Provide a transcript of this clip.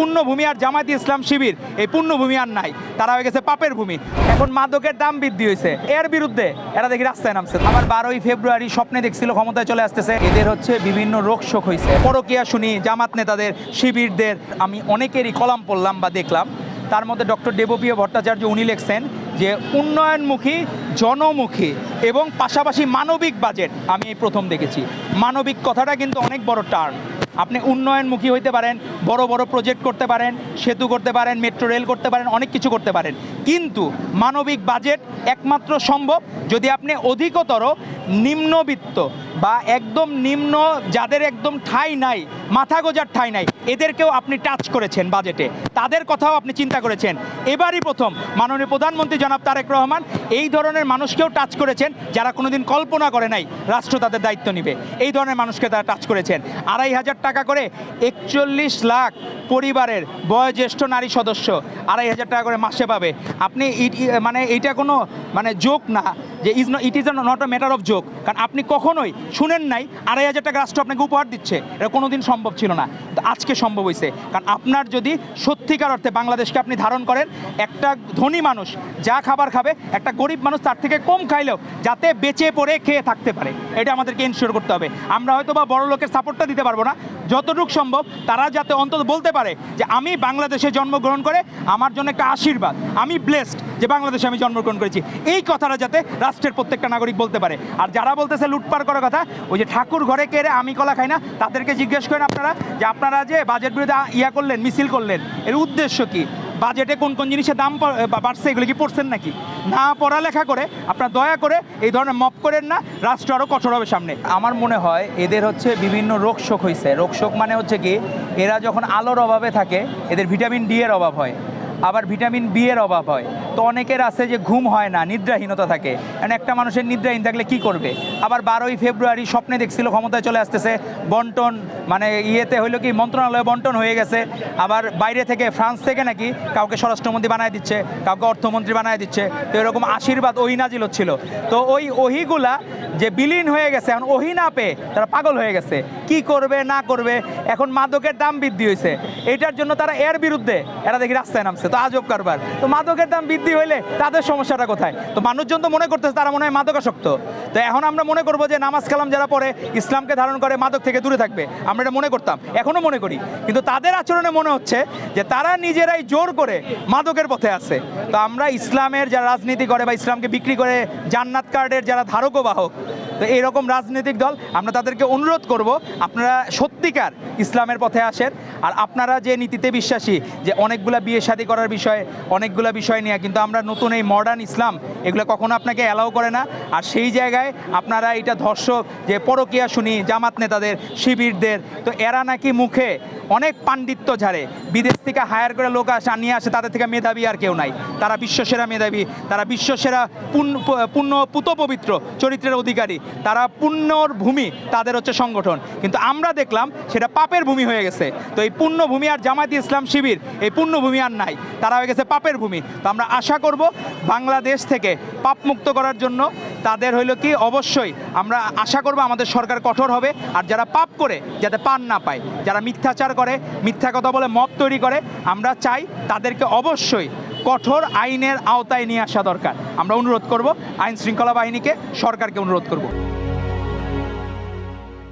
পুণ্যভূমি আর জামায়াতে ইসলাম শিবির, এই পুণ্যভূমি আর নাই, তারা হয়ে গেছে পাপের ভূমি। এখন মাদকের দাম বৃদ্ধি হয়েছে, এর বিরুদ্ধে এরা দেখি রাস্তায় নামছে। আবার 12ই ফেব্রুয়ারি স্বপ্নে দেখছিল ক্ষমতায় চলে আসতেছে, এদের হচ্ছে বিভিন্ন রোগ শোক হয়েছে। পরকীয়া শুনি জামাত নেতাদের, শিবিরদের। আমি অনেকেরই কলাম পড়লাম বা দেখলাম, তার মধ্যে ডক্টর দেবপ্রিয় ভট্টাচার্য উনি লিখছেন যে উন্নয়নমুখী, জনমুখী এবং পাশাপাশি মানবিক বাজেট আমি এই প্রথম দেখেছি। মানবিক কথাটা কিন্তু অনেক বড় টার্ম। আপনি উন্নয়নমুখী হইতে পারেন, বড় বড় প্রজেক্ট করতে পারেন, সেতু করতে পারেন, মেট্রো রেল করতে পারেন, অনেক কিছু করতে পারেন, কিন্তু মানবিক বাজেট একমাত্র সম্ভব যদি আপনি অধিকতর নিম্নবিত্ত বা একদম নিম্ন, যাদের একদম ঠাঁই নাই, মাথা গোজার ঠাঁই নাই, এদেরকেও আপনি টাচ করেছেন বাজেটে, তাদের কথাও আপনি চিন্তা করেছেন। এবারই প্রথম মাননীয় প্রধানমন্ত্রী জনাব তারেক রহমান এই ধরনের মানুষকেও টাচ করেছেন যারা কোনোদিন কল্পনা করে নাই রাষ্ট্র তাদের দায়িত্ব নিবে। এই ধরনের মানুষকে তারা টাচ করেছেন। 2,500 টাকা করে 41 লাখ পরিবারের বয়োজ্যেষ্ঠ নারী সদস্য 2,500 টাকা করে মাসে পাবে। আপনি মানে এইটা কোনো মানে জোক না, যে it is not a matter of joke. কারণ আপনি কখনোই শুনেন নাই 2,500 টাকা রাষ্ট্র আপনাকে উপহার দিচ্ছে, এটা কোনোদিন সম্ভব ছিল না, তো আজকে সম্ভব হয়েছে। কারণ আপনার যদি সত্যিকার অর্থে বাংলাদেশকে আপনি ধারণ করেন, একটা ধনী মানুষ যা খাবার খাবে, একটা গরিব মানুষ তার থেকে কম খাইলেও যাতে বেঁচে পড়ে খেয়ে থাকতে পারে, এটা আমাদেরকে ইনশিওর করতে হবে। আমরা হয়তো বা বড় লোকের সাপোর্টটা দিতে পারবো না, যতটুকু সম্ভব তারা যাতে অন্তত বলতে পারে যে আমি বাংলাদেশে জন্মগ্রহণ করে আমার জন্য একটা আশীর্বাদ, আমি ব্লেসড যে বাংলাদেশে আমি জন্মগ্রহণ করেছি, এই কথাটা যাতে রাষ্ট্রের প্রত্যেকটা নাগরিক বলতে পারে। আর যারা বলতেছে লুটপাট করার কথা, ওই যে ঠাকুর ঘরে কেড়ে আমি কলা খাই না, তাদেরকে জিজ্ঞেস করেন আপনারা যে আপনারা যে বাজেট বিরোধী করলেন, মিছিল করলেন, এর উদ্দেশ্য কি? বাজেটে কোন কোন জিনিসের দাম বাড়ছে এগুলো কি পড়ছেন নাকি? না পড়ালেখা করে আপনারা দয়া করে এই ধরনের মপ করেন না, রাষ্ট্র আরও কঠোর হবে সামনে। আমার মনে হয় এদের হচ্ছে বিভিন্ন রোগ শোক হয়েছে। রোগ শোক মানে হচ্ছে কি, এরা যখন আলোর অভাবে থাকে এদের ভিটামিন ডি এর অভাব হয়, আবার ভিটামিন বি এর অভাব হয়। তো অনেকের আছে যে ঘুম হয় না, নিদ্রাহীনতা থাকে। কারণ একটা মানুষের নিদ্রাহীন থাকলে কি করবে? আবার 12ই ফেব্রুয়ারি স্বপ্নে দেখছিল ক্ষমতায় চলে আসতেছে, বন্টন মানে ইয়েতে হইলো কি মন্ত্রণালয়ে বন্টন হয়ে গেছে। আবার বাইরে থেকে ফ্রান্স থেকে নাকি কাউকে স্বরাষ্ট্রমন্ত্রী বানায় দিচ্ছে, কাউকে অর্থমন্ত্রী বানায় দিচ্ছে। তো এরকম আশীর্বাদ ওহি নাজিল হচ্ছিল। তো ওই ওহিগুলা যে বিলীন হয়ে গেছে, এখন ওহি না পেয়ে তারা পাগল হয়ে গেছে, কি করবে না করবে। এখন মাদকের দাম বৃদ্ধি হয়েছে, এটার জন্য তারা এর বিরুদ্ধে এরা দেখি রাস্তায় নামছে। তো আজব কারবার। তো মাদকের দাম বৃদ্ধি হইলে তাদের সমস্যাটা কোথায়? তো মানুষজন তো মনে করতেছে তারা মনে হয় মাদকাসক্ত। তো এখন আমরা মনে করবো যে নামাজ কালাম যারা পড়ে, ইসলামকে ধারণ করে, মাদক থেকে দূরে থাকবে। আমরা এটা মনে করতাম, এখনও মনে করি, কিন্তু তাদের আচরণে মনে হচ্ছে যে তারা নিজেরাই জোর করে মাদকের পথে আছে। তো আমরা ইসলামের যারা রাজনীতি করে বা ইসলামকে বিক্রি করে জান্নাত কার্ডের যারা ধারক ও বাহক, তো এইরকম রাজনৈতিক দল, আমরা তাদেরকে অনুরোধ করব আপনারা সত্যিকার ইসলামের পথে আসেন। আর আপনারা যে নীতিতে বিশ্বাসী, যে অনেকগুলা বিয়ে শাদী করার বিষয়ে, অনেকগুলা বিষয় নিয়ে, কিন্তু আমরা নতুন এই মডার্ন ইসলাম এগুলো কখনো আপনাকে অ্যালাউ করে না। আর সেই জায়গায় আপনারা এটা ধর্ষক, যে পরকীয়া শুনি জামাত নেতাদের, শিবিরদের, তো এরা নাকি মুখে অনেক পাণ্ডিত্য ঝাড়ে, বিদেশ থেকে হায়ার করে লোক নিয়ে আসে, তাদের থেকে মেধাবী আর কেউ নাই, তারা বিশ্বসেরা মেধাবী, তারা বিশ্বসেরা পুণ্য পুত পবিত্র চরিত্রের অধিকারী, তারা পুণ্যর ভূমি, তাদের হচ্ছে সংগঠন। কিন্তু আমরা দেখলাম সেটা পাপের ভূমি হয়ে গেছে। তো এই পুণ্যভূমি আর জামায়াতে ইসলাম শিবির, এই পুণ্যভূমি আর নাই, তারা হয়ে গেছে পাপের ভূমি। তো আমরা আশা করব বাংলাদেশ থেকে পাপ মুক্ত করার জন্য তাদের হইল কি, অবশ্যই আমরা আশা করব আমাদের সরকার কঠোর হবে। আর যারা পাপ করে যাতে পান না পায়, যারা মিথ্যাচার করে, মিথ্যা কথা বলে মত তৈরি করে, আমরা চাই তাদেরকে অবশ্যই কঠোর আইনের আওতায় নিয়ে আসা দরকার। আমরা অনুরোধ করব আইন শৃঙ্খলা বাহিনীকে, সরকারকে অনুরোধ করব।